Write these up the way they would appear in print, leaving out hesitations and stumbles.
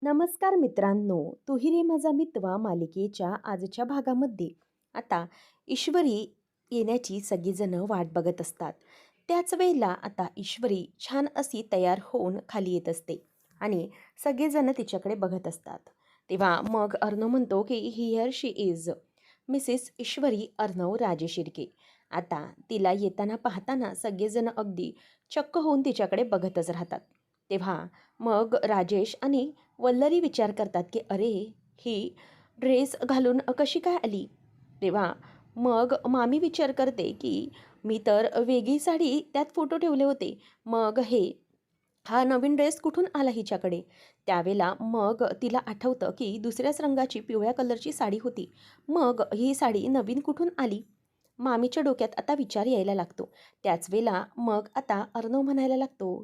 नमस्कार मित्रांनो, "तू रे माझा मितवा" मालिकेच्या आजच्या भागामध्ये आता ईश्वरी येण्याची सगळीजणं वाट बघत असतात. त्याच वेळेला आता ईश्वरी छान अशी तयार होऊन खाली येत असते आणि सगळेजण तिच्याकडे बघत असतात. तेव्हा मग अर्णव म्हणतो की हिअर शी इज मिसेस ईश्वरी अर्णव राजे शिर्के. आता तिला येताना पाहताना सगळेजण अगदी चक्क होऊन तिच्याकडे बघतच राहतात. तेव्हा मग राजेश आणि वल्लरी विचार करतात की अरे, ही ड्रेस घालून कशी काय आली? तेव्हा मग मामी विचार करते की मी तर वेगळी साडी त्यात फोटो ठेवले होते. मग हा नवीन ड्रेस कुठून आला हिच्याकडे? त्यावेळेला मग तिला आठवतं की दुसऱ्याच रंगाची पिवळ्या कलरची साडी होती. मग ही साडी नवीन कुठून आली? मामीच्या डोक्यात आता विचार यायला लागतो. त्याच वेळेला मग आता अर्णव म्हणायला लागतो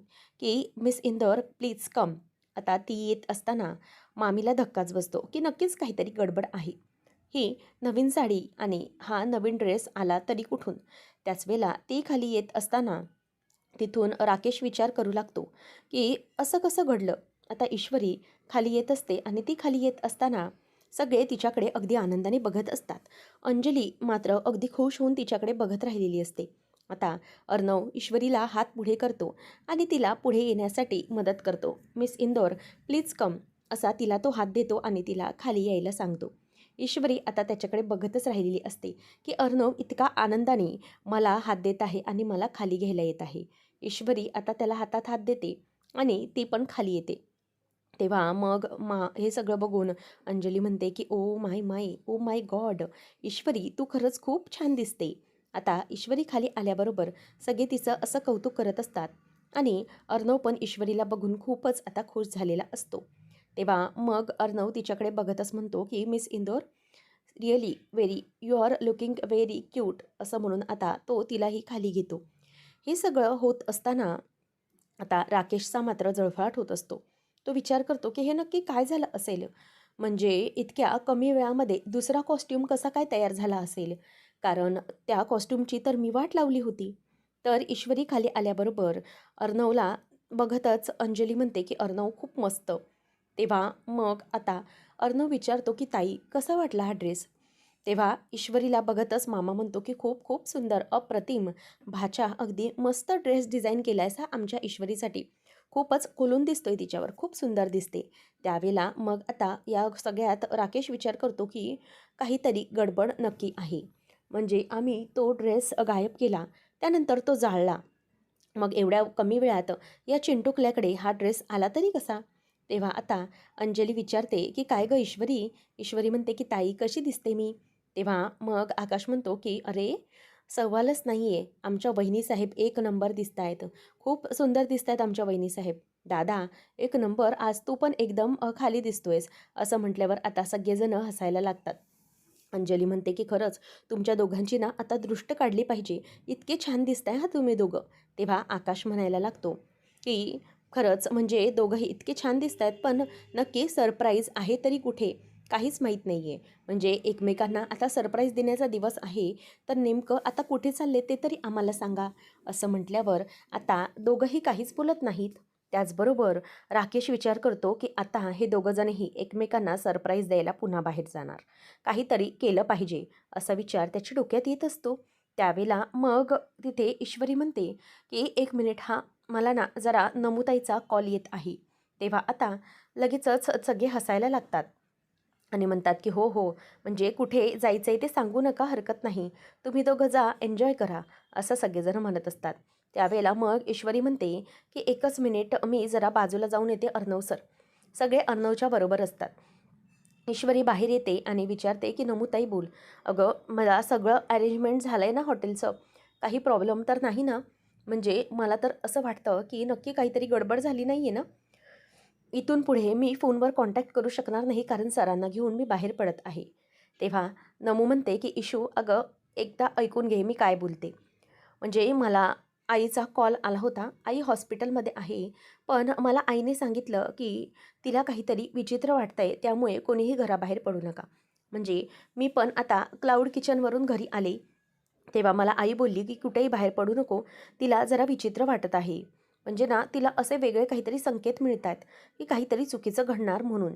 की मिस इंदौर प्लीज कम. आता ती येत असताना मामीला धक्काच बसतो की नक्कीच काहीतरी गडबड आहे. ही नवीन साडी आणि हा नवीन ड्रेस आला तरी कुठून? त्याच वेळेला ती खाली येत असताना तिथून राकेश विचार करू लागतो की असं कसं घडलं? आता ईश्वरी खाली येत असते आणि ती खाली येत असताना सगळे तिच्याकडे अगदी आनंदाने बघत असतात. अंजली मात्र अगदी खुश होऊन तिच्याकडे बघत राहिलेली असते. आता अर्णव ईश्वरीला हात पुढे करतो आणि तिला पुढे येण्यासाठी मदत करतो. मिस इंदौर प्लीज कम असा तिला तो हात देतो आणि तिला खाली यायला सांगतो. ईश्वरी आता त्याच्याकडे बघतच राहिलेली असते की अर्णव इतका आनंदाने मला हात देत आहे आणि मला खाली घ्यायला येत आहे. ईश्वरी आता त्याला हातात हात देते आणि ती पण खाली येते. तेव्हा मग हे सगळं बघून अंजली म्हणते की ओ माय गॉड, ईश्वरी तू खरंच खूप छान दिसते. आता ईश्वरी खाली आल्याबरोबर सगळे तिचं असं कौतुक करत असतात आणि अर्णव पण ईश्वरीला बघून खूपच आता खुश झालेला असतो. तेव्हा मग अर्णव तिच्याकडे बघतच म्हणतो की miss Indore really very you are looking very cute असं म्हणून आता तो तिलाही खाली घेतो. हे सगळं होत असताना आता राकेशचा मात्र जळफळाट होत असतो. तो विचार करतो की हे नक्की काय झालं असेल? म्हणजे इतक्या कमी वेळामध्ये दुसरा कॉस्ट्यूम कसा काय तयार झाला असेल? कारण त्या कॉस्ट्यूमची तर मी वाट लावली होती. तर ईश्वरी खाली आल्याबरोबर अर्णवला बघतच अंजली म्हणते की अर्णव खूप मस्त. तेव्हा मग आता अर्णव विचारतो की ताई कसा वाटला हा ड्रेस? तेव्हा ईश्वरीला बघतच मामा म्हणतो की खूप खूप सुंदर, अप्रतिम. भाच्या अगदी मस्त ड्रेस डिझाईन केला आहेस आमच्या ईश्वरीसाठी. खूपच खुलून दिसतोय तिच्यावर, खूप सुंदर दिसते. त्यावेळेला मग आता या सगळ्यात राकेश विचार करतो की काहीतरी गडबड नक्की आहे. म्हणजे आम्ही तो ड्रेस गायब केला, त्यानंतर तो जाळला. मग एवढ्या कमी वेळात या चिंटुकल्याकडे हा ड्रेस आला तरी कसा? तेव्हा आता अंजली विचारते की काय गं ईश्वरी? ईश्वरी म्हणते की ताई कशी दिसते मी? तेव्हा मग आकाश म्हणतो की अरे, सवालच नाही आहे. आमच्या वहिनीसाहेब एक नंबर दिसत आहेत. खूप सुंदर दिसत आहेत आमच्या वहिनीसाहेब. दादा, एक नंबर. आज तू पण एकदम खाली दिसतोयस. असं म्हटल्यावर आता सगळेजण हसायला लागतात. अंजली म्हणते की खरंच तुमच्या दोघांची ना आता दृष्ट काढली पाहिजे. इतके छान दिसताय हां तुम्ही दोघं. तेव्हा आकाश म्हणायला लागतो की खरंच म्हणजे दोघंही इतके छान दिसतायत, पण नक्की सरप्राईज आहे तरी कुठे? काहीच माहीत नाही आहे. म्हणजे एकमेकांना आता सरप्राईज देण्याचा दिवस आहे, तर नेमकं आता कुठे चालले ते तरी आम्हाला सांगा. असं म्हटल्यावर आता दोघंही काहीच बोलत नाहीत. त्याचबरोबर राकेश विचार करतो की आता हे दोघंजणही एकमेकांना सरप्राईज द्यायला पुन्हा बाहेर जाणार. काहीतरी केलं पाहिजे असा विचार त्याच्या डोक्यात येत असतो. त्यावेळेला मग तिथे ईश्वरी म्हणते की एक मिनिट हां, मला ना जरा नमुताईचा कॉल येत आहे. तेव्हा आता लगेचच सगळे हसायला लागतात आणि म्हणतात की हो हो, म्हणजे कुठे जायचं आहे ते सांगू नका, हरकत नाही. तुम्ही दोघं जा, एन्जॉय करा, असं सगळेजण म्हणत असतात. त्यावेळेला मग ईश्वरी म्हणते की एकच मिनिट मी जरा बाजूला जाऊन येते अर्णव सर. सगळे अर्णवच्या बरोबर असतात. ईश्वरी बाहेर येते आणि विचारते की नमुताई बोल. अगं मला सगळं अरेंजमेंट झालं आहे ना हॉटेलचं, काही प्रॉब्लेम तर नाही ना? म्हणजे मला तर असं वाटतं की नक्की काहीतरी गडबड झाली नाही आहे ना? इथून पुढे मी फोनवर कॉन्टॅक्ट करू शकणार नाही कारण सरांना घेऊन मी बाहेर पडत आहे. तेव्हा नमू म्हणते की इशू अगं एकदा ऐकून घे मी काय बोलते. म्हणजे मला आईचा कॉल आला होता. आई हॉस्पिटलमध्ये आहे. पण मला आईने सांगितलं की तिला काहीतरी विचित्र वाटतंय, त्यामुळे कोणीही घराबाहेर पडू नका. म्हणजे मी पण आता क्लाउड किचनवरून घरी आले. तेव्हा मला आई बोलली की कुठेही बाहेर पडू नको, तिला जरा विचित्र वाटत आहे. म्हणजे ना तिला असे वेगळे काहीतरी संकेत मिळत आहेत की काहीतरी चुकीचं घडणार म्हणून.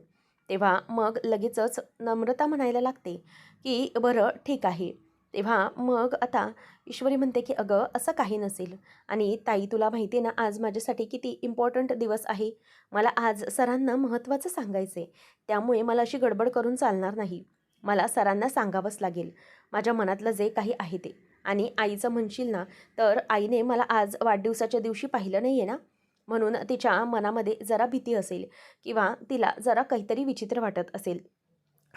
तेव्हा मग लगेचच नम्रता म्हणायला लागते की बरं ठीक आहे. तेव्हा मग आता ईश्वरी म्हणते की अगं असं काही नसेल आणि ताई तुला माहिती आहे ना आज माझ्यासाठी किती इम्पॉर्टंट दिवस आहे. मला आज सरांना महत्त्वाचं सांगायचं आहे. त्यामुळे मला अशी गडबड करून चालणार नाही. मला सरांना सांगावंच लागेल माझ्या मनातलं जे काही आहे ते. आणि आईचं म्हणशील ना तर आईने मला आज वाढदिवसाच्या दिवशी पाहिलं नाही आहे ना, म्हणून तिच्या मनामध्ये जरा भीती असेल किंवा तिला जरा काहीतरी विचित्र वाटत असेल.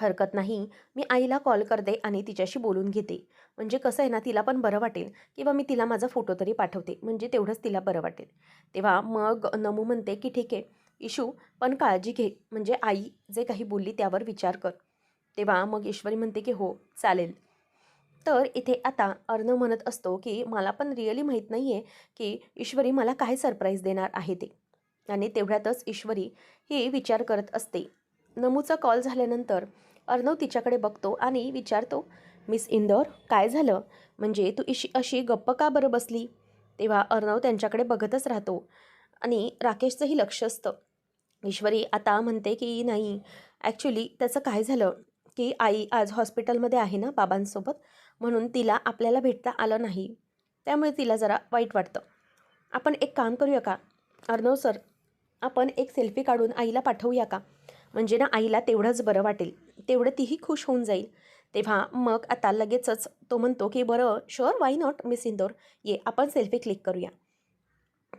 हरकत नाही, मी आईला कॉल करते आणि तिच्याशी बोलून घेते. म्हणजे कसं आहे ना, तिला पण बरं वाटेल किंवा मी तिला माझा फोटो तरी पाठवते, म्हणजे तेवढंच तिला बरं वाटेल. तेव्हा मग नमू म्हणते, की "ठीक आहे, इशू, पण काळजी घे. म्हणजे आई जे काही बोलली त्यावर विचार कर." तेव्हा मग ईश्वरी म्हणते, की "हो, चालेल." तर इथे आता अर्णव म्हणत असतो, की "मला पण रिअली माहीत नाही आहे, की ईश्वरी मला काय सरप्राईज देणार आहे ते." आणि तेवढ्यातच ईश्वरी ही विचार करत असते. नमूचा कॉल झाल्यानंतर अर्णव तिच्याकडे बघतो आणि विचारतो, "मिस इंदौर, काय झालं? म्हणजे तू अशी गप्प का बरं बसली?" तेव्हा अर्णव त्यांच्याकडे बघतच राहतो आणि राकेशचंही लक्ष असतं. ईश्वरी आता म्हणते, की "नाही, ॲक्च्युली त्याचं काय झालं, की आई आज हॉस्पिटलमध्ये आहे ना बाबांसोबत, म्हणून तिला आपल्याला भेटता आलं नाही. त्यामुळे तिला जरा वाईट वाटतं. आपण एक काम करूया का? अर्णव सर, आपण एक सेल्फी काढून आईला पाठवूया का? म्हणजे ना आईला तेवढंच बरं वाटेल. तेवढं तीही खुश होऊन जाईल." तेव्हा मग आता लगेचच तो म्हणतो, की "बरं, sure, why not miss Indore. ये, आपण सेल्फी क्लिक करूया."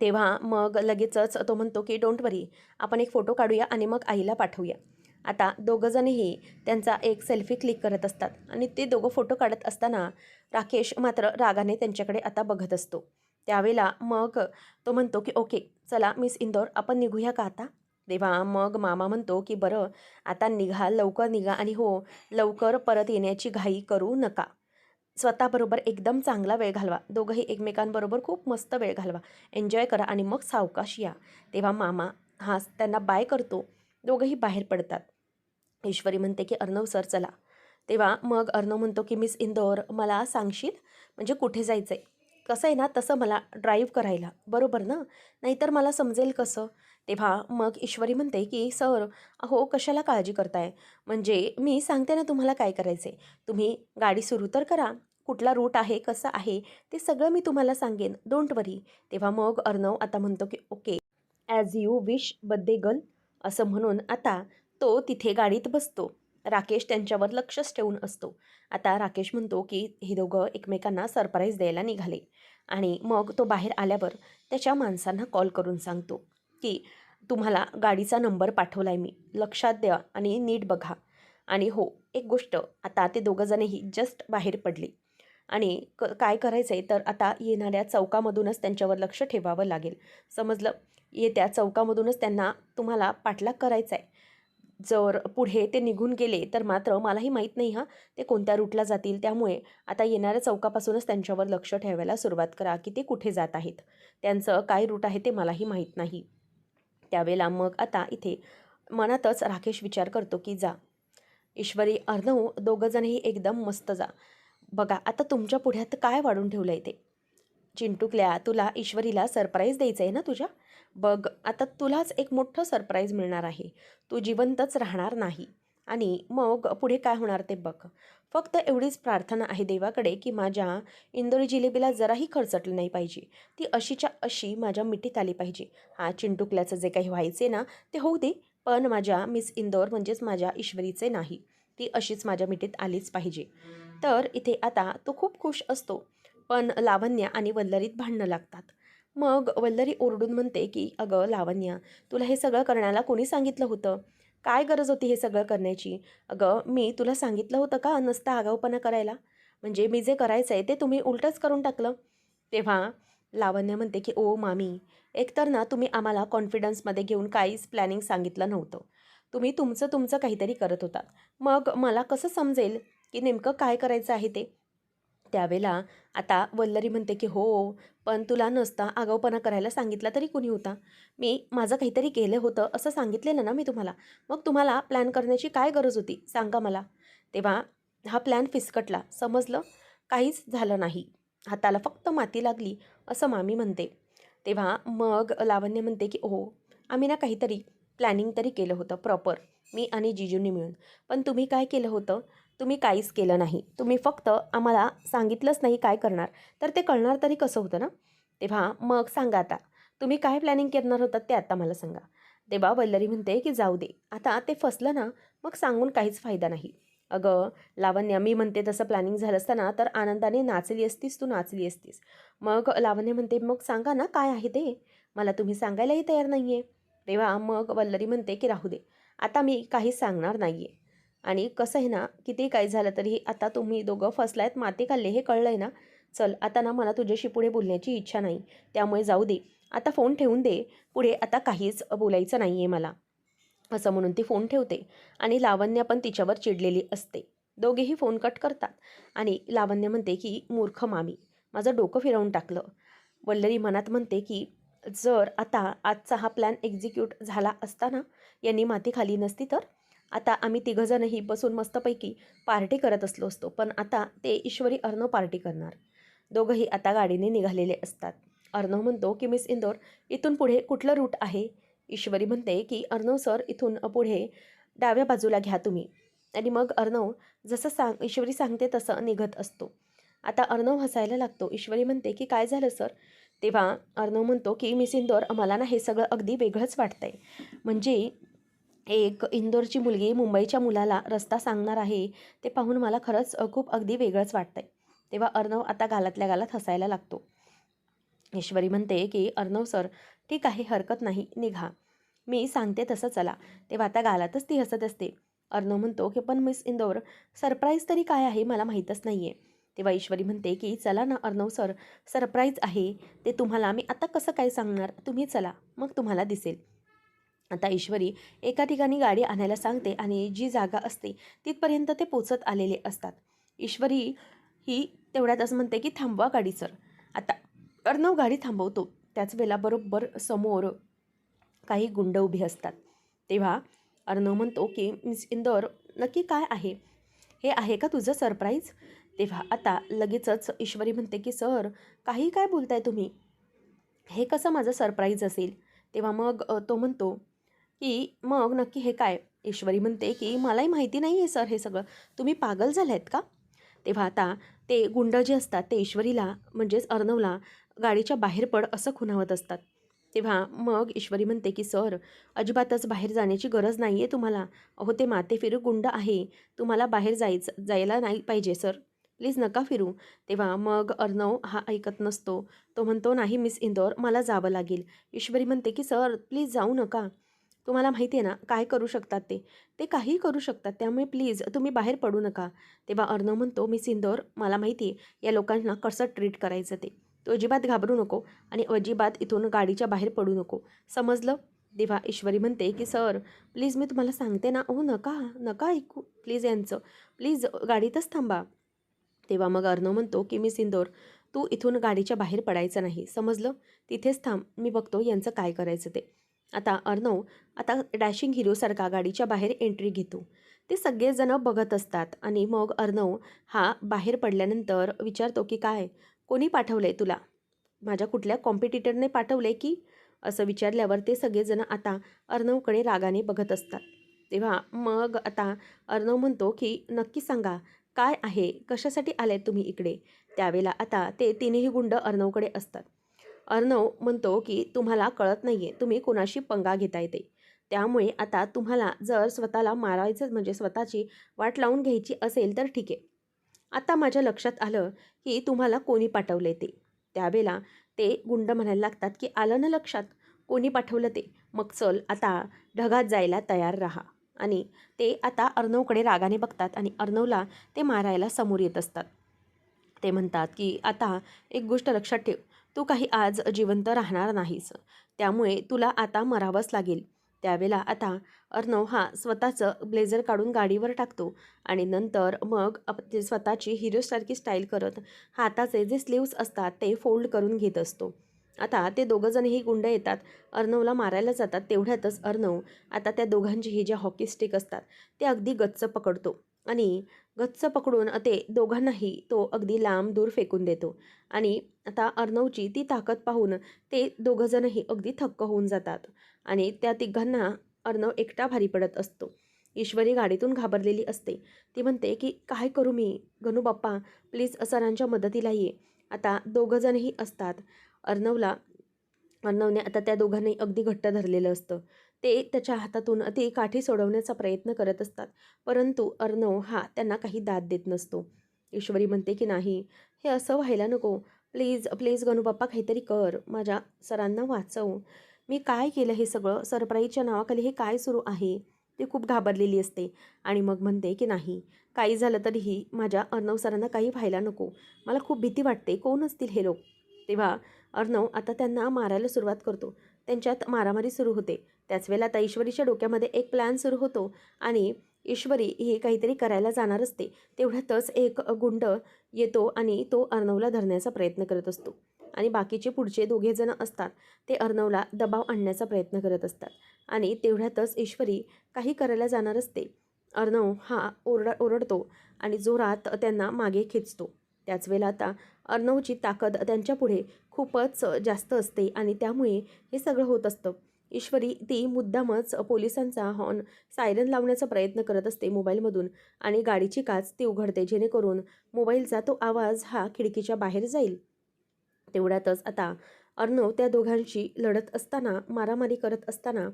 तेव्हा मग लगेचच तो म्हणतो, की "डोंट वरी, आपण एक फोटो काढूया आणि मग आईला पाठवूया." आता दोघंजणही त्यांचा एक सेल्फी क्लिक करत असतात आणि ते दोघं फोटो काढत असताना राकेश मात्र रागाने त्यांच्याकडे आता बघत असतो. त्यावेळेला मग तो म्हणतो, की "ओके, चला मिस इंदौर, आपण निघूया का आता?" तेव्हा मग मामा म्हणतो, की "बरं, आता निघा, लवकर निघा आणि हो, लवकर परत येण्याची घाई करू नका. स्वतःबरोबर एकदम चांगला वेळ घालवा. दोघंही एकमेकांबरोबर खूप मस्त वेळ घालवा. एन्जॉय करा आणि मग सावकाश या." तेव्हा मामा हा त्यांना बाय करतो. दोघंही बाहेर पडतात. ईश्वरी म्हणते, की "अर्णव सर चला." तेव्हा मग अर्णव म्हणतो, की "मिस इंदौर, मला सांगशील म्हणजे कुठे जायचं आहे? कसं आहे ना, तसं मला ड्राईव्ह करायला, बरोबर ना? नाहीतर मला समजेल कसं?" तेव्हा मग ईश्वरी म्हणते, की "सर, अहो कशाला काळजी करताय? म्हणजे मी सांगते ना तुम्हाला काय करायचं आहे. तुम्ही गाडी सुरू तर करा. कुठला रूट आहे, कसं आहे, ते सगळं मी तुम्हाला सांगेन. डोंट वरी." तेव्हा मग अर्णव आता म्हणतो, की "okay, as you wish birthday girl." असं म्हणून आता तो तिथे गाडीत बसतो. राकेश त्यांच्यावर लक्षच ठेवून असतो. आता राकेश म्हणतो, की हे दोघं एकमेकांना सरप्राईज द्यायला निघाले आणि मग तो बाहेर आल्यावर त्याच्या माणसांना कॉल करून सांगतो, की "तुम्हाला गाडीचा नंबर पाठवलाय मी. लक्षात द्या आणि नीट बघा." आणि हो, एक गोष्ट, आता ते दोघंजणही जस्ट बाहेर पडले आणि काय करायचं आहे तर आता येणाऱ्या चौकामधूनच त्यांच्यावर लक्ष ठेवावं लागेल. समजलं? येत्या चौकामधूनच त्यांना तुम्हाला पाठलाग करायचा आहे. जर पुढे ते निघून गेले तर मात्र मलाही माहीत नाही हां, ते कोणत्या रूटला जातील. त्यामुळे आता येणाऱ्या चौकापासूनच त्यांच्यावर लक्ष ठेवायला सुरुवात करा, की ते कुठे जात आहेत. त्यांचं काय रूट आहे ते मलाही माहीत नाही. त्यावेळेला मग आता इथे मनातच राकेश विचार करतो, की जा. ईश्वरी, अर्णव दोघंजणही एकदम मस्त जा. बघा आता तुमच्या पुढ्यात काय वाढून ठेवलं आहे ते. चिंटूकल्या, तुला ईश्वरीला सरप्राईज द्यायचं आहे ना तुझ्या? बघ आता तुलाच एक मोठं सरप्राईज मिळणार आहे. तू जिवंतच राहणार नाही आणि मग पुढे काय होणार ते बघ. फक्त एवढीच प्रार्थना आहे देवाकडे, की माझ्या इंदोरी जिलेबीला जराही खर्चटलं नाही पाहिजे. ती अशीच्या अशी माझ्या मिठीत आली पाहिजे. हा चिंटूकल्याचं जे काही व्हायचे ना ते होऊ दे, पण माझ्या मिस इंदौर म्हणजेच माझ्या ईश्वरीचे नाही. ती अशीच माझ्या मिठीत आलीच पाहिजे. तर इथे आता तो खूप खुश असतो. पण लावण्या आणि वल्लरीत भांडणं लागतात. मग वल्लरी ओरडून म्हणते, की "अगं लावण्या, तुला हे सगळं करण्याला कोणी सांगितलं होतं? काय गरज होती हे सगळं करण्याची? अगं मी तुला सांगितलं होतं का नुसता आगाऊपणा करायला? म्हणजे मी जे करायचं आहे ते तुम्ही उलटंच करून टाकलं." तेव्हा लावण्य म्हणते, की "ओ मामी, एकतर ना तुम्ही आम्हाला कॉन्फिडन्समध्ये घेऊन काहीच प्लॅनिंग सांगितलं नव्हतं. तुम्ही तुमचं तुमचं काहीतरी करत होतात. मग मला कसं समजेल, की नेमकं काय करायचं आहे ते?" त्यावेळेला आता वल्लरी म्हणते, की "हो, पण तुला नसता आगाऊपणा करायला सांगितला तरी कुणी होता? मी माझं काहीतरी केलं होतं असं सांगितलेलं ना मी तुम्हाला. मग तुम्हाला प्लॅन करण्याची काय गरज होती सांगा मला?" तेव्हा हा प्लॅन फिसकटला. समजलं? काहीच झालं नाही. हाताला फक्त माती लागली असं मामी म्हणते. तेव्हा मग लावण्य म्हणते की हो, आम्ही ना काहीतरी प्लॅनिंग तरी केलं होतं प्रॉपर, मी आणि जीजूंनी मिळून. पण तुम्ही काय केलं होतं? तुम्ही काहीच केलं नाही. तुम्ही फक्त आम्हाला सांगितलंच नाही काय करणार, तर ते कळणार तरी कसं होतं ना? तेव्हा मग सांगा आता, तुम्ही काय प्लॅनिंग करणार होतात ते आता मला सांगा. तेव्हा वल्लरी म्हणते की जाऊ दे, आता ते फसलं ना, मग सांगून काहीच फायदा नाही. अगं लावण्य, मी म्हणते तसं प्लॅनिंग झालं असतं ना, तर आनंदाने नाचली असतीस, तू नाचली असतीस. मग लावण्य म्हणते, मग सांगा ना काय आहे ते? मला तुम्ही सांगायलाही तयार नाही आहे. तेव्हा मग वल्लरी म्हणते की राहू दे, आता मी काहीच सांगणार नाही आहे. आणि कसं आहे ना, किती काही झालं तरी आता तुम्ही दोघं फसलायत, माती खाल्ले हे कळलं आहे ना. चल आता ना मला तुझ्याशी पुढे बोलण्याची इच्छा नाही, त्यामुळे जाऊ दे, आता फोन ठेवून दे, पुढे आता काहीच बोलायचं नाही आहे मला. असं म्हणून ती फोन ठेवते आणि लावण्य पण तिच्यावर चिडलेली असते. दोघेही फोन कट करतात आणि लावण्य म्हणते की मूर्ख मामी, माझं डोकं फिरवून टाकलं. वल्लरी मनात म्हणते की जर आता आजचा हा प्लॅन एक्झिक्यूट झाला असता ना, यांनी माती खाली नसती तर आता आम्ही तिघंजणही बसून मस्तपैकी पार्टी करत असलो असतो. पण आता ते ईश्वरी अर्णव पार्टी करणार. दोघंही आता गाडीने निघालेले असतात. अर्णव म्हणतो की मिस इंदोर, इथून पुढे कुठलं रूट आहे? ईश्वरी म्हणते की अर्णव सर, इथून पुढे डाव्या बाजूला घ्या तुम्ही. आणि मग अर्णव जसं ईश्वरी सांगते तसं निघत असतो. आता अर्णव हसायला लागतो. ईश्वरी म्हणते की काय झालं सर? तेव्हा अर्णव म्हणतो की मिस इंदोर, मला ना हे सगळं अगदी वेगळंच वाटतंय. म्हणजे एक इंदोरची मुलगी मुंबईच्या मुलाला रस्ता सांगणार आहे, ते पाहून मला खरंच खूप अगदी वेगळंच वाटतंय. तेव्हा अर्णव आता गालातल्या गालात हसायला लागतो. ईश्वरी म्हणते की अर्णव सर, ठीक आहे, हरकत नाही, निघा. मी सांगते तसं चला. तेव्हा आता गालातच ती हसत असते. अर्णव म्हणतो की पण मिस इंदोर, सरप्राईज तरी काय आहे मला माहीतच नाही आहे. तेव्हा ईश्वरी म्हणते की चला ना अर्णव सर, सरप्राईज आहे ते तुम्हाला मी आता कसं काय सांगणार, तुम्ही चला, मग तुम्हाला दिसेल. आता ईश्वरी एका ठिकाणी गाडी आणायला सांगते आणि जी जागा असते तिथपर्यंत ते पोचत आलेले असतात. ईश्वरी ही तेवढ्यातच म्हणते की थांबवा गाडी सर. आता अर्णव गाडी थांबवतो. त्याच वेळेला बरोबर समोर काही गुंड उभे असतात. तेव्हा अर्णव म्हणतो की मिस इंदोर, नक्की काय आहे? हे आहे का तुझं सरप्राईज? तेव्हा आता लगेचच ईश्वरी म्हणते की सर, काही काय बोलताय तुम्ही? हे कसं माझं सरप्राईज असेल? तेव्हा मग तो म्हणतो की मग नक्की हे काय? ईश्वरी म्हणते की मलाही माहिती नाही आहे सर हे सगळं. तुम्ही पागल झाले आहेत का? तेव्हा आता ते गुंड जे असतात ते ईश्वरीला म्हणजेच अर्णवला गाडीच्या बाहेर पड असं खुणावत असतात. तेव्हा मग ईश्वरी म्हणते की सर, अजिबातच बाहेर जाण्याची गरज नाही आहे तुम्हाला. अहो ते माथे फिरू गुंड आहे. तुम्हाला बाहेर जायला नाही पाहिजे सर. प्लीज नका फिरू. तेव्हा मग अर्णव हा ऐकत नसतो. तो म्हणतो नाही मिस इंदोर, मला जावं लागेल. ईश्वरी म्हणते की सर प्लीज जाऊ नका. तुम्हाला माहिती आहे ना काय करू शकतात ते. ते काहीही करू शकतात, त्यामुळे प्लीज तुम्ही बाहेर पडू नका. तेव्हा अर्णव म्हणतो मिस इंदोर, मला माहिती आहे या लोकांना कसं ट्रीट करायचं ते. तू अजिबात घाबरू नको आणि अजिबात इथून गाडीच्या बाहेर पडू नको, समजलं? तेव्हा ईश्वरी म्हणते की सर प्लीज मी तुम्हाला सांगते ना, अहो नका नका ऐकू प्लीज यांचं, प्लीज गाडीतच थांबा. तेव्हा मग अर्णव म्हणतो की मिस इंदोर, तू इथून गाडीच्या बाहेर पडायचं नाही, समजलं? तिथेच थांब, मी बघतो यांचं काय करायचं ते. आता अर्णव आता डॅशिंग हिरोसारखा गाडीच्या बाहेर एंट्री घेतो. ते सगळेजण बघत असतात आणि मग अर्णव हा बाहेर पडल्यानंतर विचारतो की काय, कोणी पाठवलं आहे तुला? माझ्या कुठल्या कॉम्पिटिटरने पाठवलं आहे की? असं विचारल्यावर ते सगळेजण आता अर्णवकडे रागाने बघत असतात. तेव्हा मग आता अर्णव म्हणतो की नक्की सांगा, काय आहे, कशासाठी आले तुम्ही इकडे? त्यावेळेला आता ते तिन्ही गुंड अर्णवकडे असतात. अर्णव म्हणतो की तुम्हाला कळत नाही आहे, तुम्ही कोणाशी पंगा घेताय ते. त्यामुळे आता तुम्हाला जर स्वतःला मारायचं म्हणजे स्वतःची वाट लावून घ्यायची असेल तर ठीक आहे. आता माझ्या लक्षात आलं की तुम्हाला कोणी पाठवले ते. त्यावेळेला ते गुंड म्हणायला लागतात की आलं ना लक्षात, कोणी पाठवलं ते. मग चल आता ढगात जायला तयार राहा. आणि ते आता अर्णवकडे रागाने बघतात आणि अर्णवला ते मारायला समोर येत असतात. ते म्हणतात की आता एक गोष्ट लक्षात ठेव, तू काही आज जिवंत राहणार नाहीस, त्यामुळे तुला आता मरावंच लागेल. त्यावेळेला आता अर्णव हा स्वतःचं ब्लेझर काढून गाडीवर टाकतो आणि नंतर मग ते स्वतःची हिरोसारखी स्टाईल करत हाताचे जे स्लीव्स असतात ते फोल्ड करून घेत असतो. आता ते दोघंजणही गुंड येतात, अर्णवला मारायला जातात. तेवढ्यातच अर्णव आता त्या दोघांची ही ज्या हॉकी स्टिक असतात ते अगदी गच्च पकडतो आणि गच्च पकडून ते दोघांनाही तो अगदी लांब दूर फेकून देतो. आणि आता अर्णवची ती ताकद पाहून ते दोघंजणही अगदी थक्क होऊन जातात आणि त्या तिघांना अर्णव एकटा भारी पडत असतो. ईश्वरी गाडीतून घाबरलेली असते. ती म्हणते की काय करू मी? गणू बाप्पा प्लीज सरांच्या मदतीला ये. आता दोघंजणही असतात. अर्णवला अर्णवने आता त्या दोघांनाही अगदी घट्ट धरलेलं असतं. ते त्याच्या हातातून ती काठी सोडवण्याचा प्रयत्न करत असतात. परंतु अर्णव हा त्यांना काही दाद देत नसतो. ईश्वरी म्हणते की नाही, हे असं व्हायला नको. प्लीज प्लीज गणूबाप्पा काहीतरी कर. माझ्या सरांना वाचव. मी काय केलं हे सगळं? सरप्राईजच्या नावाखाली हे काय सुरू आहे? ती खूप घाबरलेली असते आणि मग म्हणते की नाही, काही झालं तरीही माझ्या अर्णव सरांना काही व्हायला नको. मला खूप भीती वाटते. कोण असतील हे लोक? तेव्हा अर्णव आता त्यांना मारायला सुरुवात करतो. त्यांच्यात मारामारी सुरू होते. त्याच वेळेला आता ईश्वरीच्या डोक्यामध्ये एक प्लॅन सुरू होतो आणि ईश्वरी ही काहीतरी करायला जाणार असते. तेवढ्यातच एक गुंड येतो आणि तो अर्णवला धरण्याचा प्रयत्न करत असतो आणि बाकीचे पुढचे दोघे जण असतात ते अर्णवला दबाव आणण्याचा प्रयत्न करत असतात. आणि तेवढ्यातच ईश्वरी काही करायला जाणार असते. अर्णव हा ओरडतो आणि जोरात त्यांना मागे खेचतो. त्याच वेळेला आता अर्णवची ताकद त्यांच्यापुढे खूपच जास्त असते आणि त्यामुळे हे सगळं होत असतं. ईश्वरी ती मुद्दामच पोलिसांचा हॉर्न सायरन लावण्याचा प्रयत्न करत असते मोबाईलमधून आणि गाडीची काच ती उघडते जेणेकरून मोबाईलचा तो आवाज हा खिडकीच्या बाहेर जाईल. तेवढ्यातच आता अर्णव त्या दोघांशी लढत असताना, मारामारी करत असताना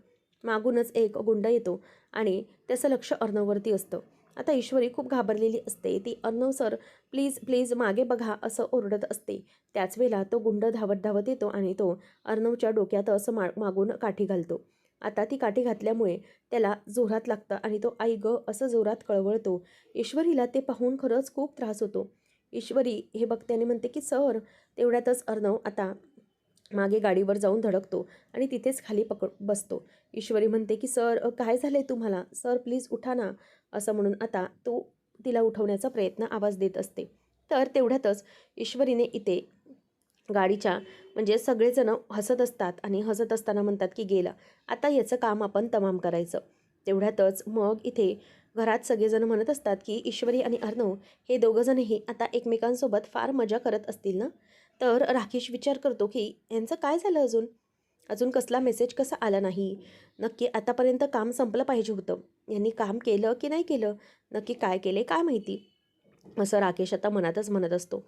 मागूनच एक गुंड येतो आणि त्याचं लक्ष अर्णववरती असतं. आता ईश्वरी खूप घाबरलेली असते. ती अर्णव सर प्लीज प्लीज मागे बघा असं ओरडत असते. त्याच वेळेला तो गुंड धावत धावत येतो आणि तो अर्णवच्या डोक्यात असं मागून काठी घालतो. आता ती काठी घातल्यामुळे त्याला जोरात लागतं आणि तो आई ग असं जोरात कळवळतो. ईश्वरीला ते पाहून खरंच खूप त्रास होतो. ईश्वरी हे बघते म्हणते की सर. तेवढ्यातच अर्णव आता मागे गाडीवर जाऊन धडकतो आणि तिथेच खाली बसतो. ईश्वरी म्हणते की सर काय झालंय तुम्हाला? सर प्लीज उठा ना. असं म्हणून आता तो तिला उठवण्याचा प्रयत्न आवाज देत असते. तर तेवढ्यातच ईश्वरीने इथे गाडीच्या म्हणजे सगळेजण हसत असतात आणि हसत असताना म्हणतात की गेलं, आता याचं काम आपण तमाम करायचं. तेवढ्यातच मग इथे घरात सगळेजण म्हणत असतात की ईश्वरी आणि अर्णव हे दोघंजणही आता एकमेकांसोबत फार मजा करत असतील ना. तर राकेश विचार करतो की यांचं काय झालं अजून अजून कसला मेसेज कसा आला नाही. नक्की आतापर्यंत काम संपलं पाहिजे होतं. यांनी काम केलं की नाही केलं? नक्की काय केले काय माहिती? असं राकेश आता मनातच म्हणत असतो.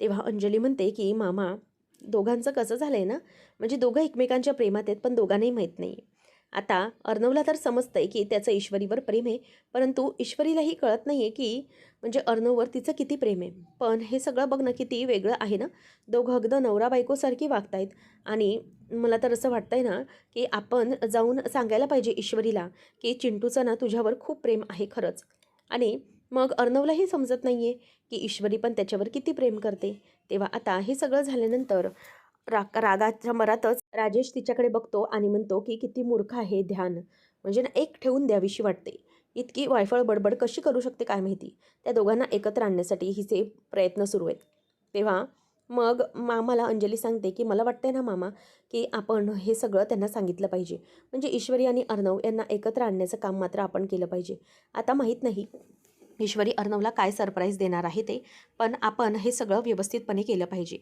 तेव्हा अंजली म्हणते की मामा दोघांचं कसं झालं आहे ना, म्हणजे दोघं एकमेकांच्या प्रेमात आहेत पण दोघांनाही माहीत नाही. आता अर्णवला तर समजतंय की त्याचं ईश्वरीवर प्रेम आहे, परंतु ईश्वरीलाही कळत नाही आहे की म्हणजे अर्णववर तिचं किती प्रेम आहे. पण हे सगळं बघणं किती वेगळं आहे ना. दोघं अगदी नवरा बायकोसारखी वागतायत आणि मला तर असं वाटतंय ना की आपण जाऊन सांगायला पाहिजे ईश्वरीला की चिंटूचं ना तुझ्यावर खूप प्रेम आहे खरंच. आणि मग अर्णवलाही समजत नाही आहे की ईश्वरी पण त्याच्यावर किती प्रेम करते. तेव्हा आता हे सगळं झाल्यानंतर रागाच्या भरातच राजेश तिच्याकडे बघतो आणि म्हणतो की किती मूर्ख आहे ध्यान. म्हणजे ना एक ठेवून द्यावीशी वाटते. इतकी वायफळ बडबड कशी करू शकते काय माहिती. त्या दोघांना एकत्र आणण्यासाठी हिचे प्रयत्न सुरू आहेत. तेव्हा मग मामाला अंजली सांगते की मला वाटतंय ना मामा की आपण हे सगळं त्यांना सांगितलं पाहिजे. म्हणजे ईश्वरी आणि अर्णव यांना एकत्र आणण्याचं काम मात्र आपण केलं पाहिजे. आता माहीत नाही ईश्वरी अर्णवला काय सरप्राईज देणार आहे ते, पण आपण हे सगळं व्यवस्थितपणे केलं पाहिजे.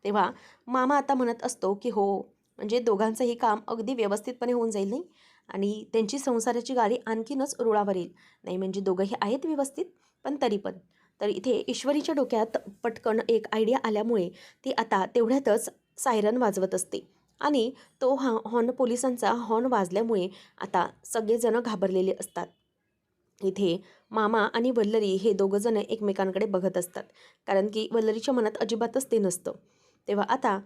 तेव्हा मामा आता म्हणत असतो की हो, म्हणजे दोघांचंही काम अगदी व्यवस्थितपणे होऊन जाईल नाही आणि त्यांची संसाराची गाडी आणखीनच रुळावर येईल. नाही म्हणजे दोघंही आहेत व्यवस्थित, पण तरी पण. तर इथे ईश्वरीच्या डोक्यात पटकन एक आयडिया आल्यामुळे ती आता तेवढ्यातच सायरन वाजवत असते आणि तो हॉर्न पोलिसांचा हॉर्न वाजल्यामुळे आता सगळेजण घाबरलेले असतात. इथे मामा आणि वल्लरी हे दोघंजण एकमेकांकडे बघत असतात, कारण की वल्लरीच्या मनात अजिबातच ते नसतं. तेव्हा आता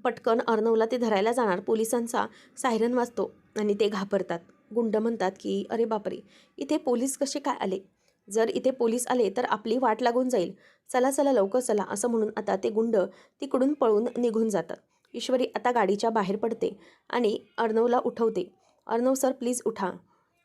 पटकन अर्णवला ते धरायला जाणार पोलिसांचा सायरन वाजतो आणि ते घाबरतात. गुंड म्हणतात की अरे बापरे, इथे पोलीस कसे काय आले? जर इथे पोलीस आले तर आपली वाट लागून जाईल. चला चला लवकर चला असं म्हणून आता ते गुंड तिकडून पळून निघून जातात. ईश्वरी आता गाडीच्या बाहेर पडते आणि अर्णवला उठवते. अर्णव सर प्लीज उठा,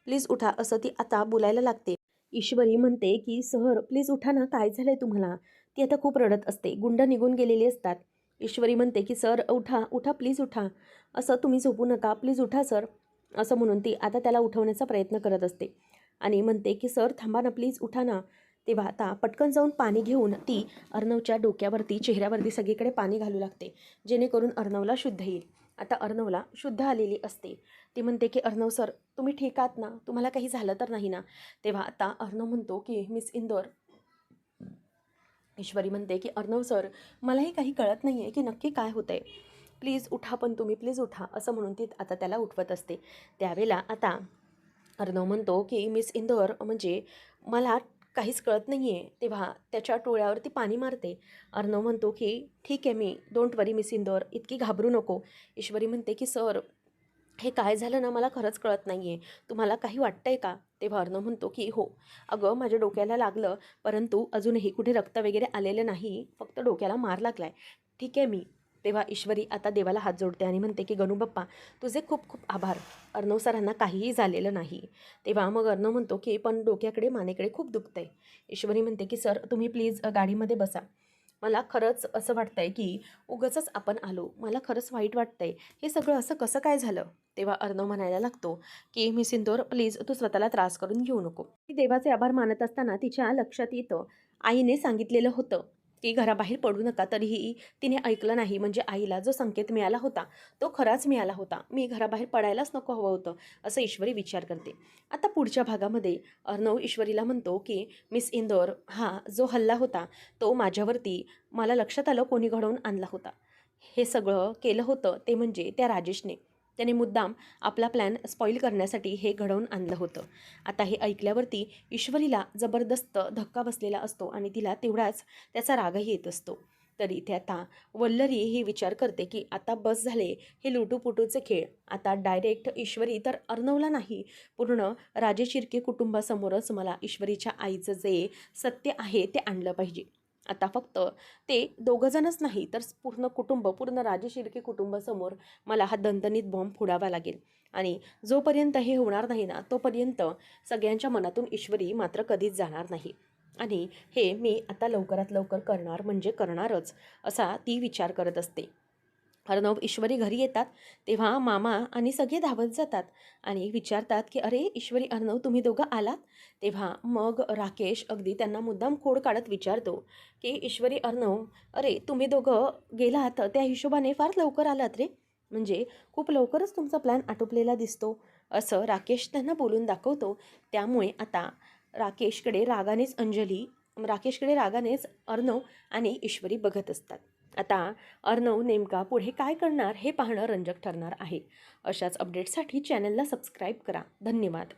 प्लीज उठा असं ती आता बोलायला लागते. ईश्वरी म्हणते की सर प्लीज उठा ना, काय झालंय तुम्हाला? ती आता खूप रडत असते. गुंड निघून गेलेले असतात. ईश्वरी म्हणते की सर उठा उठा प्लीज उठा, असं तुम्ही झोपू नका, प्लीज उठा सर. असं म्हणून ती आता त्याला उठवण्याचा प्रयत्न करत असते आणि म्हणते की सर थांबा ना, प्लीज उठा ना. तेव्हा आता पटकन जाऊन पाणी घेऊन ती अर्णवच्या डोक्यावरती चेहऱ्यावरती सगळीकडे पाणी घालू लागते, जेणेकरून अर्णवला शुद्ध येईल. आता अर्णवला शुद्ध आलेली असते. ती म्हणते की अर्णव सर, तुम्ही ठीक आहात ना? तुम्हाला काही झालं तर नाही ना? तेव्हा आता अर्णव म्हणतो की मिस इंदोर, ईश्वरी म्हणते की अर्णव सर, मलाही काही कळत नाही आहे की नक्की काय होतं आहे. प्लीज उठा, पण तुम्ही प्लीज उठा, असं म्हणून ती आता त्याला उठवत असते. त्यावेळेला आता अर्णव म्हणतो की मिस इंदोर, म्हणजे मला काहीच कळत नाही आहे. तेव्हा त्याच्या डोळ्यावरती पाणी मारते. अर्णव म्हणतो की ठीक आहे, me don't worry miss Indore, इतकी घाबरू नको. ईश्वरी म्हणते की सर, हे काय झालं ना, मला खरंच कळत नाही आहे. तुम्हाला काही वाटतंय का? तेव्हा अर्णव म्हणतो की हो, अगं माझ्या डोक्याला लागलं, परंतु अजूनही कुठे रक्त वगैरे आलेलं नाही, फक्त डोक्याला मार लागला आहे. ठीक आहे मी. तेव्हा ईश्वरी आता देवाला हात जोडते आणि म्हणते की गणू बाप्पा, तुझे खूप खूप आभार. अर्णव सरांना काहीही झालेलं नाही. तेव्हा मग अर्णव म्हणतो की पण डोक्याकडे मानेकडे खूप दुखतंय. ईश्वरी म्हणते की सर, तुम्ही प्लीज गाडीमध्ये बसा. मला खरंच असं वाटतंय की उगाचच आपण आलो. मला खरंच वाईट वाटतंय. हे सगळं असं कसं काय झालं? तेव्हा अर्णव म्हणायला लागतो की मिस इंदोर, प्लीज तू स्वतःला त्रास करून घेऊ नको. ती देवाचे आभार मानत असताना तिच्या लक्षात येतं, आईने सांगितलेलं होतं की घराबाहेर पडू नका, तरीही तिने ऐकलं नाही. म्हणजे आईला जो संकेत मिळाला होता तो खराच मिळाला होता. मी घराबाहेर पडायलाच नको हवं होतं, असं ईश्वरी विचार करते. आता पुढच्या भागामध्ये अर्णव ईश्वरीला म्हणतो की मिस इंदोर, हा जो हल्ला होता तो माझ्यावरती, मला लक्षात आलं कोणी घडवून आणला होता. हे सगळं केलं होतं ते म्हणजे त्या राजेशने. त्याने मुद्दाम आपला प्लॅन स्पॉईल करण्यासाठी हे घडवून आणलं होतं. आता हे ऐकल्यावरती ईश्वरीला जबरदस्त धक्का बसलेला असतो आणि तिला तेवढाच त्याचा रागही येत असतो. तरी इथे आता वल्लरी ही विचार करते की आता बस झाले हे लुटूपुटूचे खेळ. आता डायरेक्ट ईश्वरी तर अर्णवला नाही, पूर्ण राजे शिर्के कुटुंबासमोरच मला ईश्वरीच्या आईचं जे सत्य आहे ते आणलं पाहिजे. आता फक्त ते दोघंजणच नाही तर पूर्ण कुटुंब, पूर्ण राजे शिर्के कुटुंबासमोर मला हा दणदणीत बॉम्ब फोडावा लागेल. आणि जोपर्यंत हे होणार नाही ना, तोपर्यंत सगळ्यांच्या मनातून ईश्वरी मात्र कधीच जाणार नाही. आणि हे मी आता लवकरात लवकर करणार म्हणजे करणारच, असा ती विचार करत असते. अर्णव ईश्वरी घरी येतात तेव्हा मामा आणि सगळे धावत जातात आणि विचारतात की अरे ईश्वरी, अर्णव, तुम्ही दोघं आलात? तेव्हा मग राकेश अगदी त्यांना मुद्दाम खोड काढत विचारतो की ईश्वरी, अर्णव, अरे तुम्ही दोघं गेलात त्या हिशोबाने फार लवकर आलात रे, म्हणजे खूप लवकरच तुमचा प्लॅन आटोपलेला दिसतो, असं राकेश त्यांना बोलून दाखवतो. त्यामुळे आता राकेशकडे रागानेच अर्णव आणि ईश्वरी बघत असतात. आता अर्णव नेमका पुढे काय करणार हे पाहणं रंजक ठरणार आहे. अशाच अपडेट्ससाठी चॅनलला सबस्क्राईब करा. धन्यवाद.